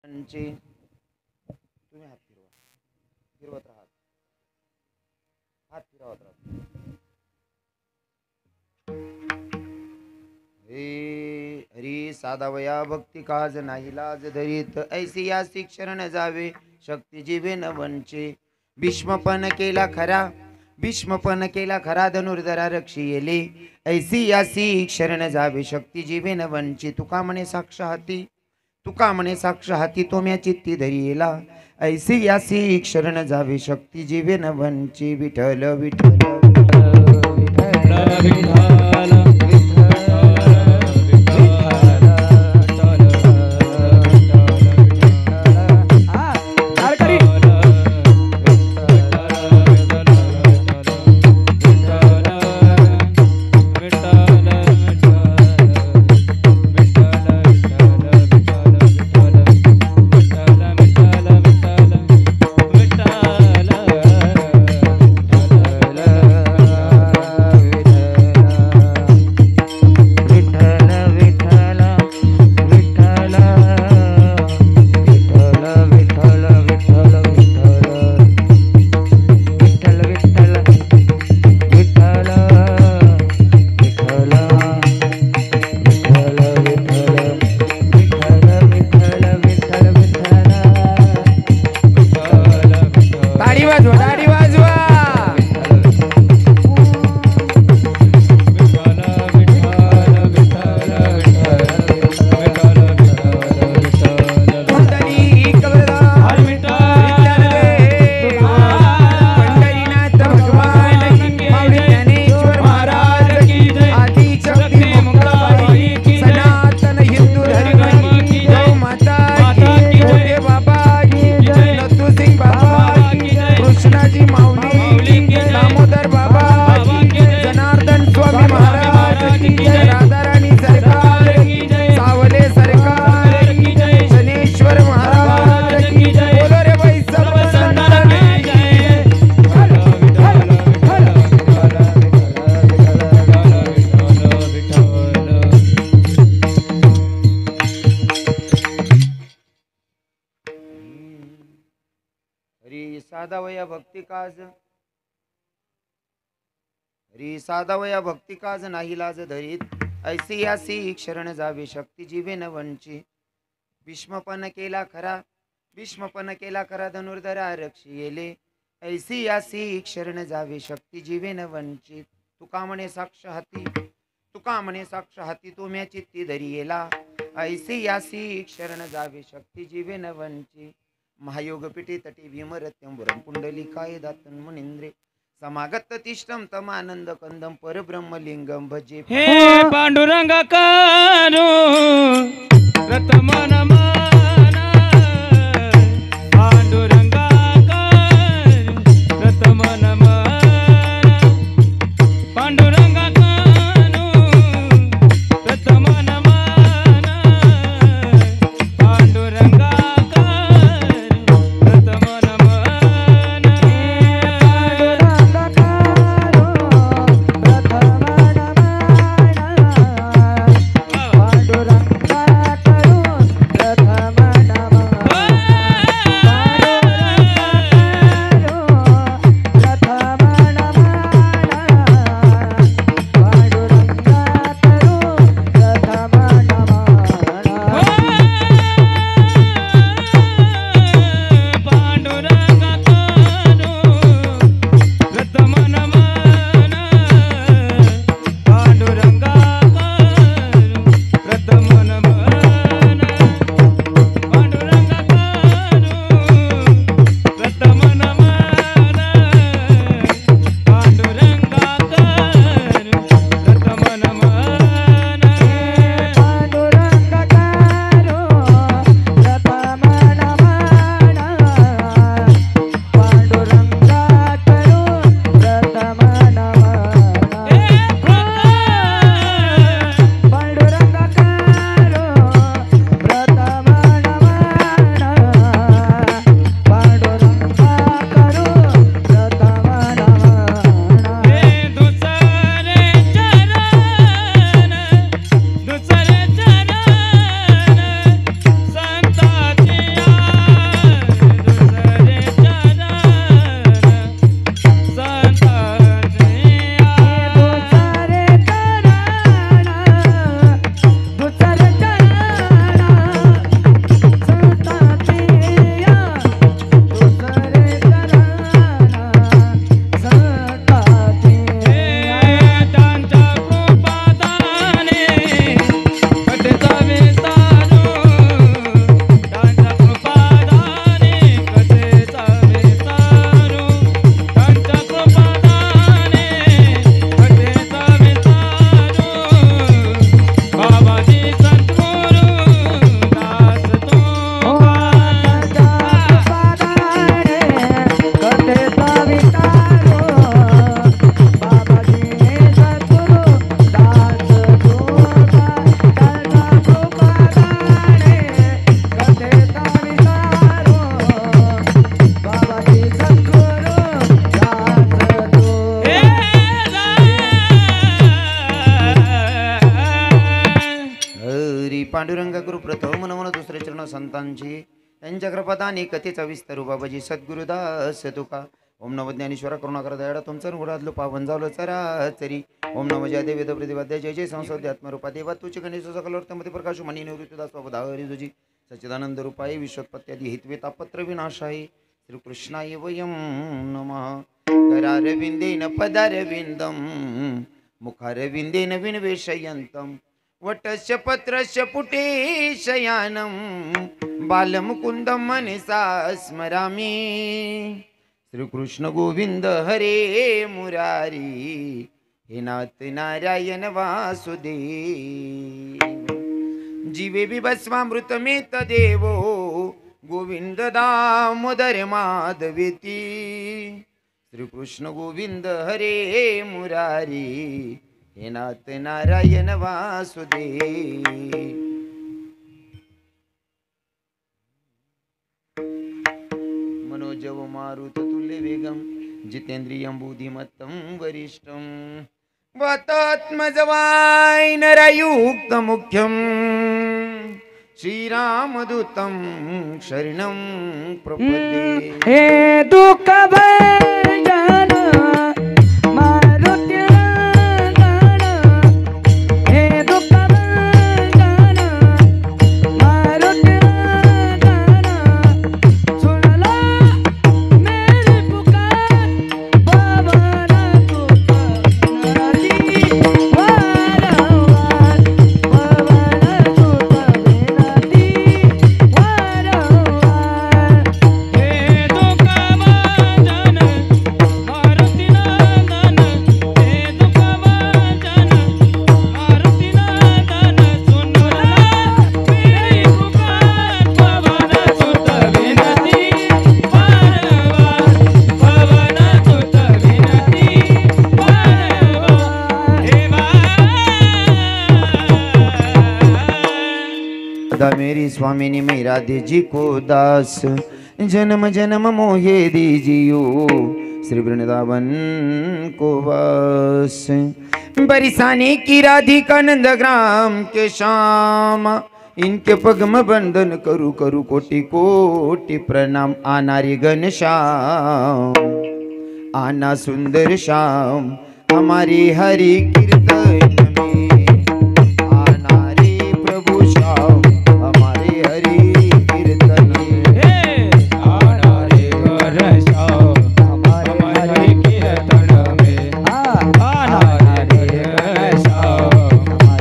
ची तुम्ही हात फिरवा, फिरवत राहा, हात फिरवत राहा. हे हरी साधावया भक्ती काज नाही लाज धरीत ऐसी यासी शरण जावे शक्ती जीवे न वंचे. भीष्मपण केला खरा, भीष्मपण केला खरा धनुर्धरा रक्षी येले ऐसी यासी शरण जावे शक्ती जीवे न वंचे. तुका म्हणे साक्ष हाती, तुका म्हणे साक्ष हाती तोम्या चित्ती धरी येला ऐसी यासी शरण जावे शक्ती जीवे न वंचे. विठ्ठल विठ्ठल विठ्ठल विठ्ठल साधावया भक्ती काज, हरी साधावया भक्ती काज नाही लाज धरीत ऐसी यासी शरण जावे शक्ती जीवे न वंची. भीष्मपण केला खरा, भीष्मपण केला खरा धनुर्धरा रक्षी येले ऐसी यासी शरण जावे शक्ती जीवे न वंचित. तुका म्हणे साक्ष हाती, तुका म्हणे साक्ष हाती तोम्या चित्ती धरी येला ऐसी यासी शरण जावे शक्ती जीवे न वंचित. महायोग पिठे तटी भीमरत्यंबुरम पुंडलिकाय दातन मुनिंद्रे समागत तिष्ठम तमानंद कंदम परब्रह्मलिंगम भजे. हे पांडुरंगा कानो रतमन माना पांडुरंगा कान रतमन माना पांडुरंगा कानो रतमन माना पांडुरंगा पांडुरंग गुरु प्रथम नमन दुसरे चरण संतांची त्यांच्या कृपादानी कथेचा विस्तारू बाबाजी सद्गुरुदास तुका. ओम नमो ज्ञानेश्वरा करुणाकर दयाळा तुमचं गुणातलो पावन झालो चराचरी. ओम नमो जय देवेद प्रतिपाद्य जय जय संसद आत्मरूपा देवा तुझे गणेश सकलवर्तमती प्रकाश मनी निवृत्तीदास स्वधारी तुझी सच्चिदानंद रूपाई विश्वोत्पत्त्यादी हितवे तापत्र विनाशाई श्रीकृष्णाय वयं नमः. करारविंदेन पदारविंदम मुखारविंदेन विनवेशयन्तं वटस्य पत्रस्य पुटे शयानं बालमुकुन्दं मनसा स्मरामि. श्रीकृष्ण गोविंद हरे मुरारी हे नाथ नारायण वासुदेव. जीवे बिभस्मामृतमेत देवो गोविंद दामोदर माधवेती. श्रीकृष्ण गोविंद हरे मुरारी हे नाथ नारायण वासुदेव. मनोजव मारुत तुल्य वेगम जितेंद्रियं बुद्धिमत्तं वरिष्ठं वातात्मजवाय नरयुक्त मुख्यं श्रीरामदूतं शरणं प्रपद्ये. हे दुःख भंजन मारुती नंदन. हे दुःख भंजन मारुती नंदन. सुनला मेरी पुकार पवन सुत विनती वारंवार. पवन सुत विनती वारंवार. हे दुःखभंजन मारुती नंदन. हे दुःखभंजन मारुती नंदन. सुनला मेरी पुकार पवन सुत विनती वारंवार. पवन सुत विनती वारंवार. हे सदा मेरी स्वामिनी मैं राधे जी को दास जन्म जन्म मोहे दीजियो श्री वृंदावन को वास. बरसाने की राधिका नंद ग्राम के श्याम इनके पगम बंधन करू करू कोटि कोटि प्रणाम. आनारी घन श्याम आना सुंदर श्याम हमारी हरि कीर्तन में. आना रे प्रभु श्याम हमारे हरि कीर्तन में. आना रे घर श्याम हमारे कीर्तन में. आना रे घर श्याम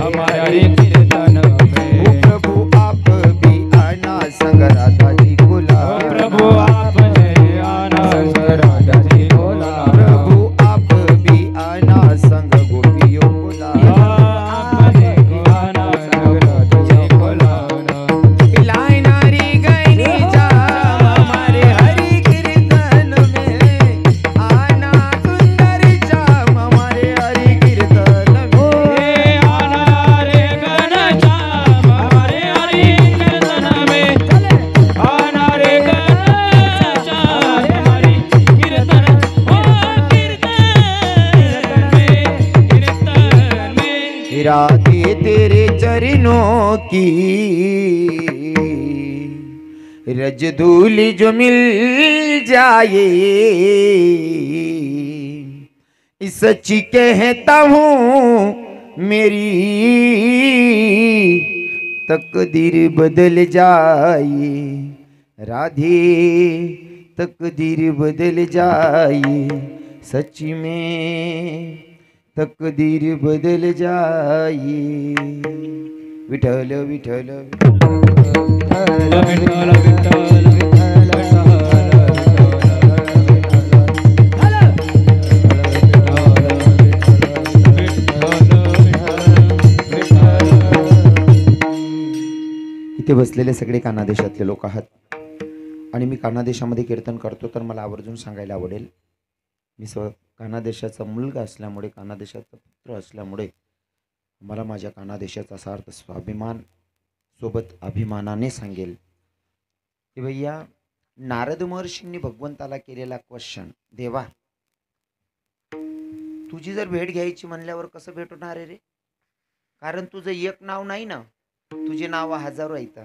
हमारे कीर्तन में. ओ प्रभु आप भी आना संग राधा जी को ला. प्रभु आप जय आना राधा जी बोला. प्रभु आप भी आना संग गोपियों को ला. आप जय आना राधा जी बोला. पिलाए नारी गैनी जा हमारे हरि कीर्तन में. आना सुंदर श्याम हमारे हरि कीर्तन में. आना रे घन श्याम हमारे हरि कीर्तन में. आना रे घन श्याम हमारी कीर्तन कीर्तन में. राधे तेरे चरणों की रज धूलि जो मिल जाए सच्ची कहता हूँ मेरी तकदीर बदल जाए. राधे तकदीर बदल जाए सच्ची में तकदीर बदल जाए. विठल विठल विठ्ठल विठ्ठल इथे बसलेले सगळे कानादेशातले लोक आहात आणि मी कानादेशामध्ये कीर्तन करतो तर मला आवर्जून सांगायला आवडेल. मी कानादेशाचा मुलगा असल्यामुळे कानादेशाचा पुत्र असल्यामुळे मला माझ्या कानादेशाचा सार्थ स्वाभिमान सोबत अभिमानाने सांगेल की भैया नारद महर्षींनी भगवंताला केलेला क्वेश्चन, देवा तुझी जर भेट घ्यायची म्हणल्यावर कसं भेट होणार आहे रे? कारण तुझं एक नाव नाही ना, तुझे नाव हजारो आहेत.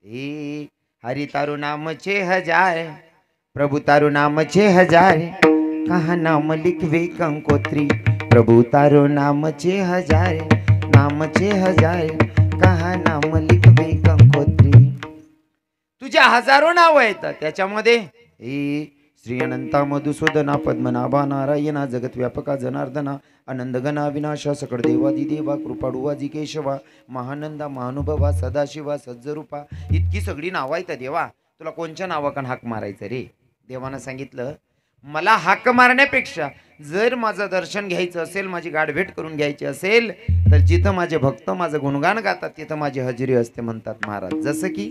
हे हरि तारू नामचे हजार, प्रभु तारू नामचे हजार, कहा नाम लिखवे कंकोत्री. प्रभु तारू नामचे हजार, नामचे हजार, कहा नाम लिखवे कंकोत्री. तुझ्या हजारो नाव आहेत. त्याच्यामध्ये हे श्री अनंता मधुसूदना पद्मनाभा नारायणा जगत व्यापका जनार्दना आनंद गणा विनाशा सकळ देवादी देवा कृपाळुवा जिकेशवा महानंदा महानुभवा सदाशिवा सज्जरूपा. इतकी सगळी नावं आहेत देवा. तुला कोणच्या नावाकन हाक मारायचं रे. देवानं सांगितलं मला हाक मारण्यापेक्षा जर माझं दर्शन घ्यायचं असेल, माझी गाठभेट करून घ्यायची असेल, तर जिथं माझे भक्त माझं गुणगान गातात तिथं माझी हजेरी असते म्हणतात महाराज. जसं की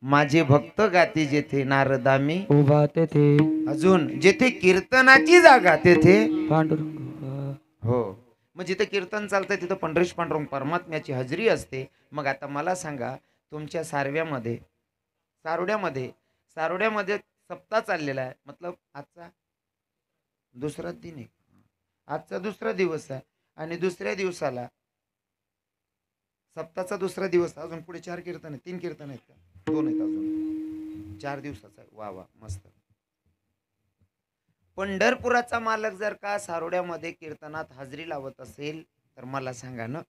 माझे भक्त गाते जेथे नारदामी उभा तेथे अजून जेथे कीर्तनाची जागा तेथे पांडुरंग. हो, मग जिथे कीर्तन चालतं तिथं पंढरीश पांडुरंग परमात्म्याची हजेरी असते. मग आता मला सांगा तुमच्या सारोड्यामध्ये सप्ताह चाललेला आहे. मतलब आजचा दुसरा दिन आहे. आजचा दुसरा दिवस आहे आणि दुसऱ्या दिवसाला सप्ताहाचा दुसरा दिवस. अजून पुढे 4 कीर्तन आहेत. 3 कीर्तन आहेत का? 2 आहेत. अजून 4 दिवसाचा आहे. वा वा मस्त. पंढरपुराचा मालक जर का सारोड्यामध्ये कीर्तनात हजेरी लावत असेल तर मला सांगा ना,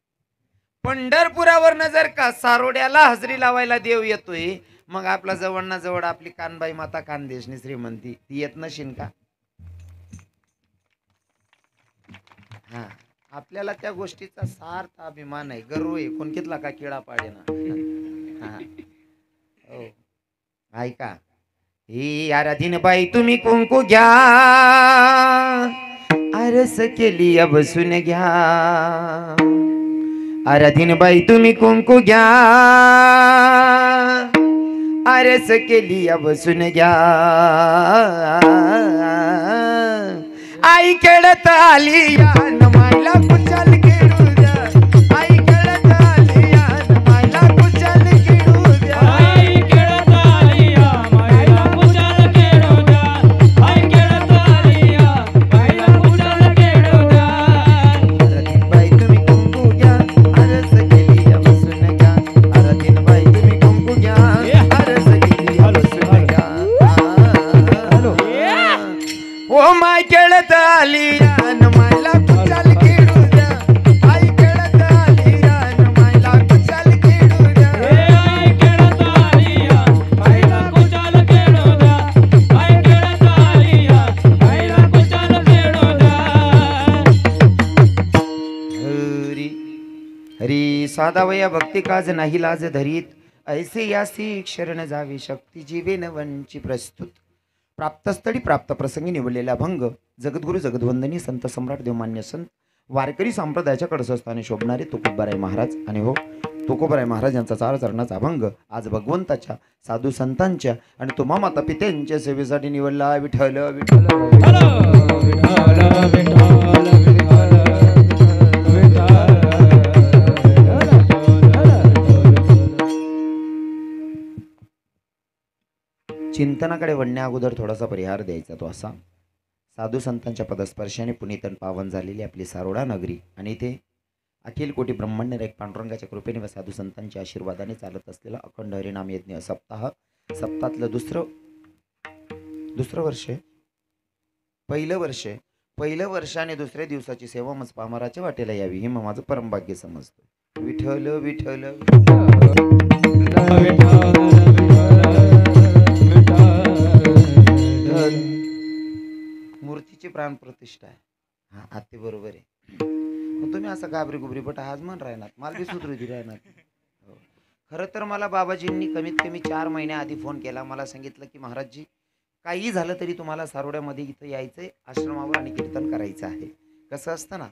पंढरपुरावरनं जर का सारोड्याला हजेरी लावायला देव येतोय, मग आपला जवळ ना जवळ आपली कानबाई माता कानदेशनी श्रीमंती ती येत नशीन का? हा, आपल्याला त्या गोष्टीचा सार्थ अभिमान आहे, गर्व आहे. कोणकेतला का किडा पाडे ना. हो ऐका, ही आराधीन बाई तुम्ही कुंकू घ्या, आरस केली बसून घ्या. आराधीन बाई तुम्ही कुंकू घ्या, आरस केली बसून घ्या. आई खेळत आली या मायला कुचाल खेळू द्या. आई खेळत आली या मायला कुचाल खेळू द्या. आई खेळत आली या मायला कुचाल खेळू द्या. आई खेळत आली या मायला कुचाल खेळू द्या. आराधीन बाई तुम्ही कुंकू घ्या, आरस केली या बसून घ्या. आराधीन बाई तुम्ही कुंकू घ्या, आरस केली या बसून घ्या. ओ माय खेळत आली या मायला कुचाल खेळू द्या. आई खेळत आली या मायला कुचाल खेळू द्या. आई खेळत आली या मायला कुचाल खेळू द्या. आई खेळत आली या मायला कुचाल खेळू द्या. हरी हरी साधावया भक्ती काज नाही लाज धरीत, ऐसे यासी शरण जावी शक्ती जीवेन वंची. प्रस्तुत प्राप्तस्थळी प्राप्त प्रसंगी निवडलेला भंग जगद्गुरु जगद्वंदनी संत सम्राट देवमान्य संत वारकरी संप्रदायाच्या कडसस्थानी शोभणारे तुकोबराय महाराज. आणि हो, तुकोबराय महाराज यांचा 4 चरणाचा भंग आज भगवंताच्या साधू संतांच्या आणि तुम्हा माता पित्यांच्या सेवेसाठी निवडला. विठ्ठल विठ्ठल चिंतनाकडे वळण्या अगोदर थोडासा परिहार द्यायचा. तो असा, साधू संतांच्या पदस्पर्शाने पुनीतन पावन झालेली आपली सारोडा नगरी आणि इथे अखिल कोटी ब्रह्मांड एक पांडुरंगाच्या कृपेने व साधू संतांच्या आशीर्वादाने चालत असलेला अखंड हरिनाम यज्ञ सप्ताह. सप्ताहातलं दुसरं वर्ष, पहिलं वर्ष आणि दुसऱ्या दिवसाची सेवा मज पामराच्या वाटेला यावी हे माझं परमभाग्य समजतो. विठ्ठल विठ्ठल मूर्तीची प्राण प्रतिष्ठा आहे. हा आते बरोबर आहे. मग तुम्ही असं घाबरी गुबरी बट आज म्हण राहणार मला बी सुधरू राहणार. हो, खरं तर मला बाबाजींनी कमीत कमी 4 महिन्याआधी फोन केला. मला सांगितलं की महाराजजी काही झालं तरी तुम्हाला सारोड्यामध्ये इथं यायचंय, आश्रमावर आणि कीर्तन करायचं आहे. कसं असतं ना,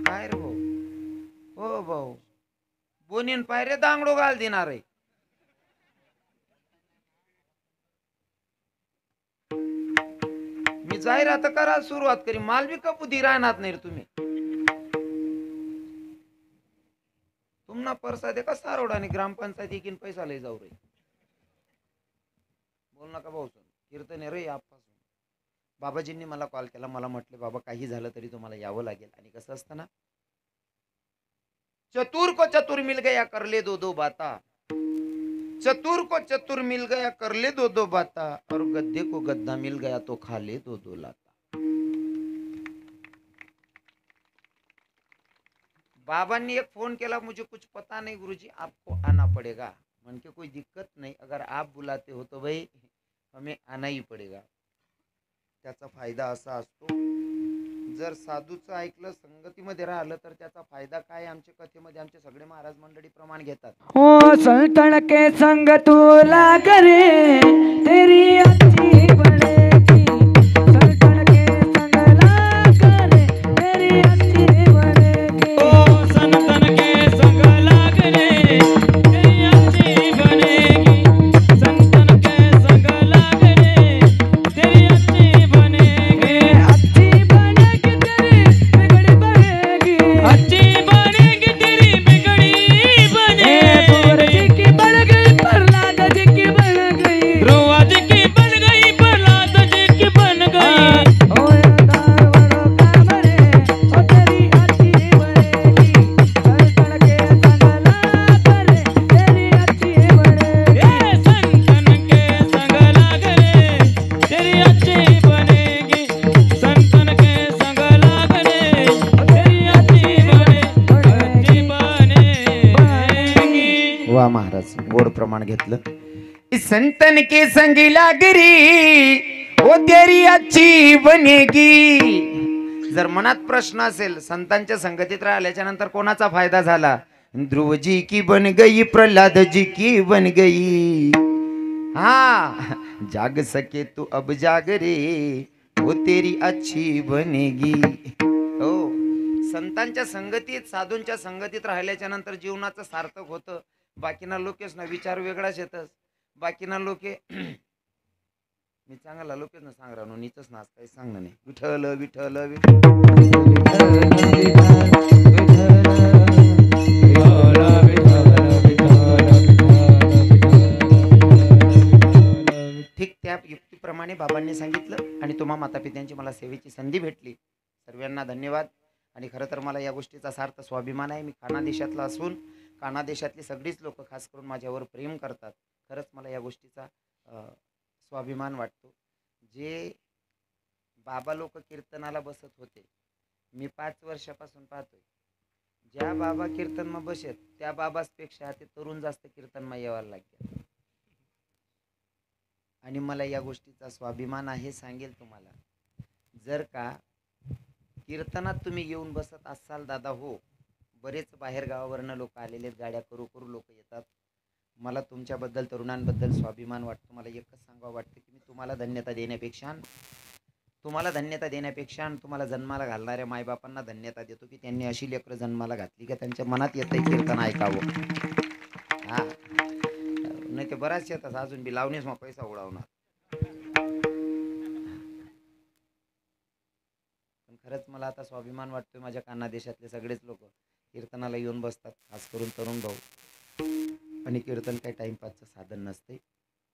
काय रे भाऊ, हो भाऊ बोनीन पायरे दांगडो घाल देणार आहे. मी जाहिरात करा सुरुवात करी, माल बी कपुदी राहणार नाही रे तुम्ही. तुमना परसा दे का सारोडा आणि ग्रामपंचायत एकीन पैसा लय जाऊ रे. बोल नका भाऊ, कीर्तन आहे रे आपासून. बाबाजींनी मला कॉल केला, मला म्हटले बाबा काही झालं तरी तुम्हाला यावं लागेल. आणि कसं असतं ना, चतुर को चतुर मिल गया कर ले दो दो बाता, चतुर को चतुर मिल गया कर ले दो दो बाता, और गद्दे को गद्दा मिल गया तो खा ले दो दो लाता. बाबांनी एक फोन केला, मुझे कुछ पता नहीं गुरुजी, आपको आना पड़ेगा. म्हणजे कोई दिक्कत नहीं, अगर आप बुलाते हो तो भाई हमें आना ही पडेगा. त्याचा फायदा असा असतो, जर साधूचं ऐकलं, संगतीमध्ये राहिलं, तर त्याचा फायदा काय आमच्या कथेमध्ये आमचे सगळे महाराज मंडळी प्रमाण घेतात. ओ संतन के संग तुला करे तेरी अच्छी बनेगी, संतन के संग ला करे तेरी अच्छी बनेगी. ओ संतन के संग लाग रे तेरी अच्छी बनेगी, संतन के संग लाग रे तेरी अच्छी बनेगी. अच्छी बनेगी तेरी बिगड़ी बनेगी, अच्छी बनेगी तेरी बिगड़ी ध्रुव बनेगी. जी की बन गई प्रहलाद जी की बन गई, ध्रुव जी की बन गई प्रहलाद जी की बन गई. ओ दावड़ो काम रे ओ तेरी अच्छी बनेगी, संतन के संग ला करे तेरी अच्छी बनेगी. ए संतन के संग लाग रे तेरी अच्छी बनेगी, संतन के संग लाग रे तेरी अच्छी बनेगी. वा महाराज, गोड प्रमाण घेतलं. इस संतन के संग लागरी ओ तेरी अच्छी बनेगी. जर मनात प्रश्न असेल, संतांच्या संगतीत राहिल्याच्या नंतर कोणाचा फायदा झाला? ध्रुवजी की बन गई, प्रल्हाद जी की बन गई. हा, जाग सके तू अब जाग रे वो तेरी अच्छी बनेगी. हो, संतांच्या संगतीत, साधूंच्या संगतीत राहिल्याच्या नंतर जीवनाचं सार्थक होतं. बाकीना लोकेच ना विचार वेगळाच येतच. बाकीना लोके मी चांगला लोकेच ना सांग राहणं, नीचच नाच काही सांगणं नाही. विठ्ठल विठ्ठल ठीक त्या युक्तीप्रमाणे बाबांनी सांगितलं आणि तुम्हा मातापित्यांची मला सेवेची संधी भेटली. सर्वांना धन्यवाद. आणि खरं तर मला या गोष्टीचा सार्थ स्वाभिमान आहे. मी काना देशातला असून काना देशातली सगळीच लोक खास करून माझ्यावर प्रेम करतात. खरंच मला या गोष्टीचा स्वाभिमान वाटतो. जे बाबा लोक कीर्तनाला बसत होते, मी 5 वर्षापासून पाहतोय. ज्या बाबा कीर्तनमा बसत त्या बाबासपेक्षा ते तरुण जास्त कीर्तनमा यायला लागले. आणि मला या गोष्टीचा स्वाभिमान आहे. सांगेल तुम्हाला, जर का कीर्तनात तुम्ही येऊन बसत असाल दादा, हो, बरेच बाहेर गावावरनं लोक आलेले आहेत, गाड्या करू करू लोक येतात. मला तुमच्याबद्दल, तरुणांबद्दल स्वाभिमान वाटतो. मला एकच सांगावं वाटतं की मी तुम्हाला धन्यता देण्यापेक्षा तुम्हाला जन्माला घालणाऱ्या मायबापांना धन्यता देतो की त्यांनी अशी लेकरं जन्माला घातली की त्यांच्या मनात येतंय कीर्तन ऐकावं. हा, नाही ते बऱ्याच येतात अजून बी लावणीच मग पैसा उडवणार. पण खरंच मला आता स्वाभिमान वाटतोय, माझ्या काना देशातले सगळेच लोक कीर्तनाला येऊन बसतात, खास करून तरुण भाऊ. आणि कीर्तन काही टाइमपासचं साधन नसते.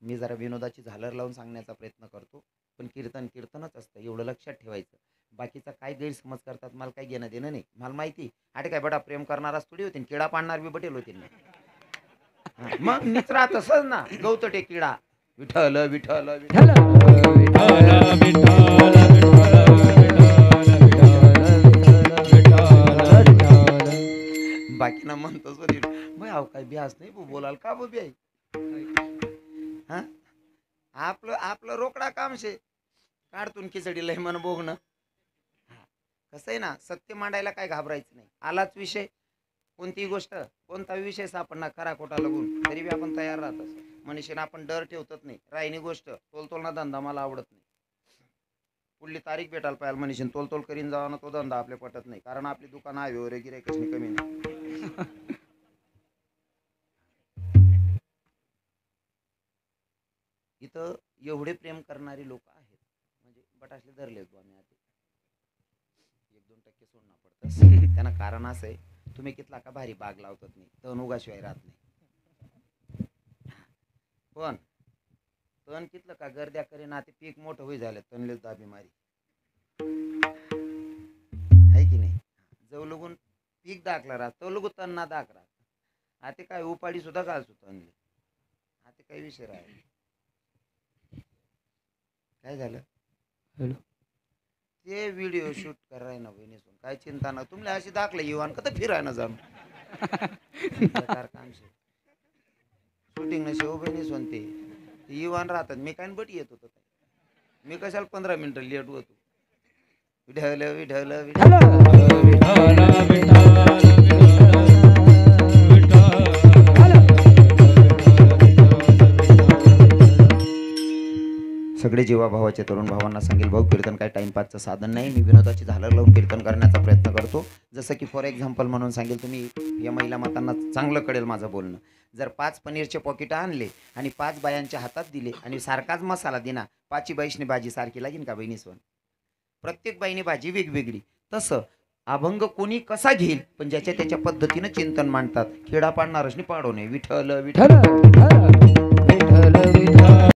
मी जरा विनोदाची झालर लावून सांगण्याचा प्रयत्न करतो, पण कीर्तन कीर्तनच असतं, एवढं लक्षात ठेवायचं. बाकीचा काय गैरसमज करतात मला काही घेणं देणं नाही. मला माहिती, अरे काय बडा प्रेम करणाराच थोडी होती, किडा पाडणार बी बटेल होती ना. मग निचरा तसंच ना, गवतटे किडा. विठ्ठल विठ्ठल विठ्ठल बाकी ना म्हणतो भाई अहो काय बिहास नाही बोलाल का बी आई. हा, आपलं रोकडा काम शे, काढतून खिचडी लय मन बोगणं. कसं आहे ना, सत्य मांडायला काय घाबरायचं नाही. आलाच विषय, कोणतीही गोष्ट, कोणता विषय सापडणार खरा खोटा लागून, तरी बी आपण तयार राहतच. मनुष्यानं आपण डर ठेवतच नाही. राहिनी गोष्ट, तोलतोल ना धंदा मला आवडत नाही. पुढली तारीख भेटायला पाहिजे मनुष्य, तोलतोल करीन जावा ना, तो धंदा आपल्या पटत नाही. कारण आपली दुकान आहे वगैरे गिरायकच कमी नाही. इथं एवढे प्रेम करणारी लोक आहेत, म्हणजे बटासले धरले होतो आम्ही आधी. 1-2% सोडणं पडतं. त्यांना कारण असं आहे, तुम्ही कितला का भारी बाग लावतात नाही, तण उगाशिवाय राहत नाही. पण तण कितलं का गर्द्या करे ना ते पीक मोठं होई झालं तणले दाबी मारी आहे की नाही जव लगून पीक दाखला राहत तो लगू तण ना दाख राहत आता काय उपाडी सुद्धा घालतो तणले आता काय विषय राहील काय झालं हॅलो. ते व्हिडिओ शूट कराय ना बहिणीसून काय चिंता ना तुम्हाला अशी दाखले येऊन कधी फिराय ना जाणू काम शूटिंग न शेव बहिणीसून ते येऊन राहतात मी काय बट येत होतो मी कशाला 15 मिनिटं लेट होतो विढवलं विढवलं विढवलं सगळे जीवाभावाचे तरुण भावांना सांगेल भाऊ कीर्तन काय टाइमपासचं साधन नाही मी विनोदाची झालर लावून कीर्तन करण्याचा प्रयत्न करतो जसं की फॉर एक्झाम्पल म्हणून सांगेल तुम्ही या महिला मातांना चांगलं कळेल माझं बोलणं जर 5 पनीरचे पॉकेट आणले आणि 5 बायांच्या हातात दिले आणि सारखाच मसाला दिना 5 बाईशनी भाजी सारखी लागेल का बहिणीसवन प्रत्येक बाईने भाजी वेगवेगळी तसं अभंग कोणी कसा घेईल पण ज्याच्या त्याच्या पद्धतीनं चिंतन मांडतात खेडा पाडणारच पाडो नये विठ्ठल विठ्ठल विठ्ठल विठ्ठल